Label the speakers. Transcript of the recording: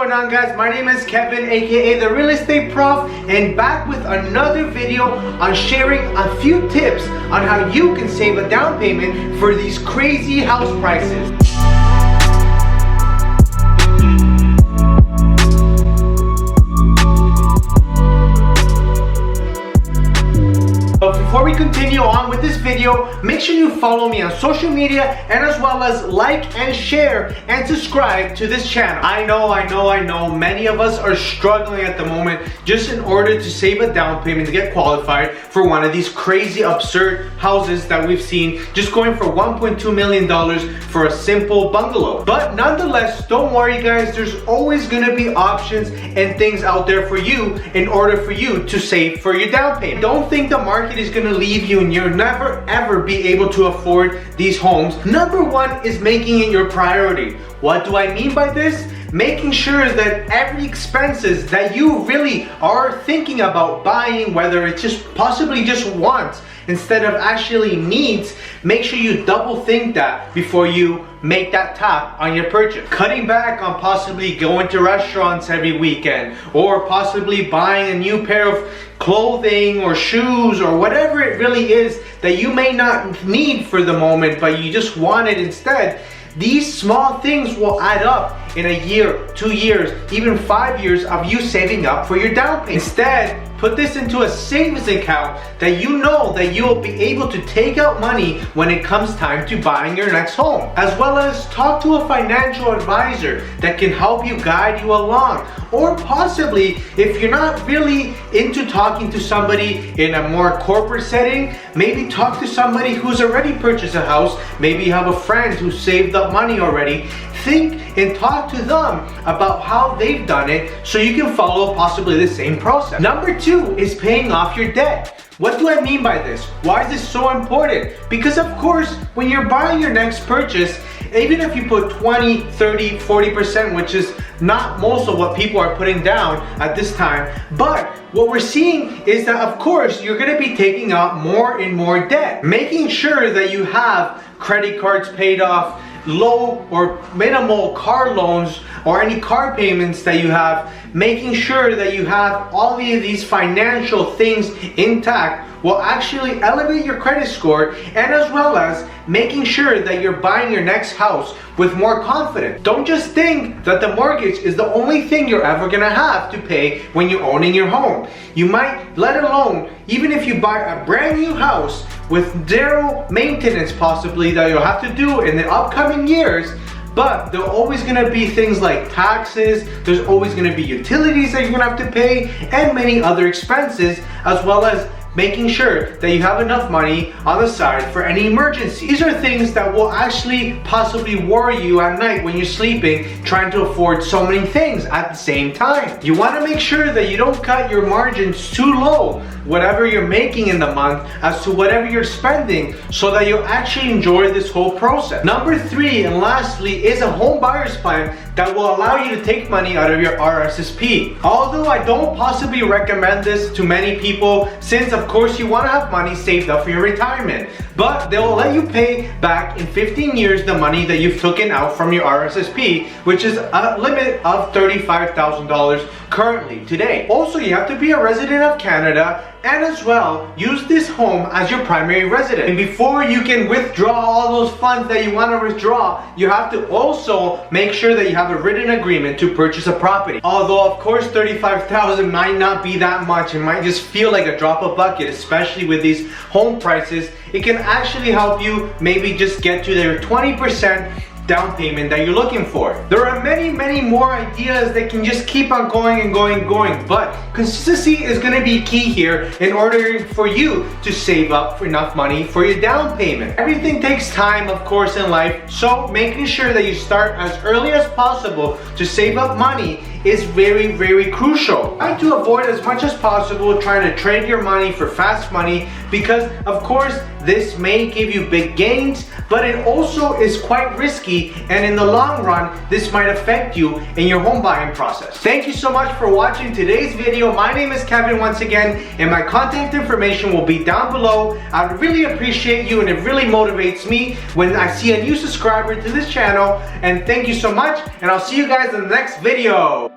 Speaker 1: going on, guys? My name is Kevin, aka the Real Estate Prof, and back with another video on sharing a few tips on how you can save a down payment for these crazy house prices. But before we continue on with this video, make sure you follow me on social media and as well as like and share and subscribe to this channel. I know many of us are struggling at the moment just in order to save a down payment to get qualified for one of these crazy absurd houses that we've seen, just going for $1.2 million for a simple bungalow. But nonetheless, don't worry guys, there's always gonna be options and things out there for you in order for you to save for your down payment. Don't think the market is going to leave you and you'll never ever be able to afford these homes. Number one is making it your priority. What do I mean by this? Making sure that every expenses that you really are thinking about buying, whether it's just possibly just wants instead of actually needs, make sure you double think that before you make that tap on your purchase. Cutting back on possibly going to restaurants every weekend, or possibly buying a new pair of clothing or shoes or whatever it really is that you may not need for the moment but you just want it instead. These small things will add up in a year, 2 years, even 5 years of you saving up for your down payment. Instead, put this into a savings account that you know that you will be able to take out money when it comes time to buying your next home. As well as talk to a financial advisor that can help you guide you along. Or possibly, if you're not really into talking to somebody in a more corporate setting, maybe talk to somebody who's already purchased a house. Maybe you have a friend who saved up money already. Think and talk to them about how they've done it so you can follow possibly the same process. Number two is paying off your debt. What do I mean by this? Why is this so important? Because of course, when you're buying your next purchase, even if you put 20, 30, 40%, which is not most of what people are putting down at this time, but what we're seeing is that of course you're going to be taking out more and more debt. Making sure that you have credit cards paid off, low or minimal car loans or any car payments that you have, making sure that you have all of these financial things intact will actually elevate your credit score, and as well as making sure that you're buying your next house with more confidence. Don't just think that the mortgage is the only thing you're ever gonna have to pay when you're owning your home. You might, let alone, even if you buy a brand new house with zero maintenance possibly that you'll have to do in the upcoming years, but there are always gonna be things like taxes, there's always gonna be utilities that you're gonna have to pay, and many other expenses, as well as making sure that you have enough money on the side for any emergency. These are things that will actually possibly worry you at night when you're sleeping, trying to afford so many things at the same time. You want to make sure that you don't cut your margins too low, whatever you're making in the month, as to whatever you're spending, so that you'll actually enjoy this whole process. Number three, and lastly, is a home buyer's plan that will allow you to take money out of your RRSP. Although I don't possibly recommend this to many people, since of course you want to have money saved up for your retirement, but they will let you pay back in 15 years the money that you've taken out from your RRSP, which is a limit of $35,000 currently today. Also, you have to be a resident of Canada, and as well use this home as your primary resident. And before you can withdraw all those funds that you want to withdraw, you have to also make sure that you have a written agreement to purchase a property. Although of course $35,000 might not be that much, it might just feel like a drop of bucket, especially with these home prices. It can actually help you maybe just get to their 20% down payment that you're looking for. There are many more ideas that can just keep on going and going, but consistency is going to be key here in order for you to save up enough money for your down payment. Everything takes time, of course, in life, so making sure that you start as early as possible to save up money is very crucial. Try to avoid as much as possible trying to trade your money for fast money, because of course this may give you big gains, but it also is quite risky, and in the long run this might affect you in your home buying process. Thank you so much for watching today's video. My name is Kevin once again, and my contact information will be down below. I would really appreciate you, and it really motivates me when I see a new subscriber to this channel. And thank you so much, and I'll see you guys in the next video.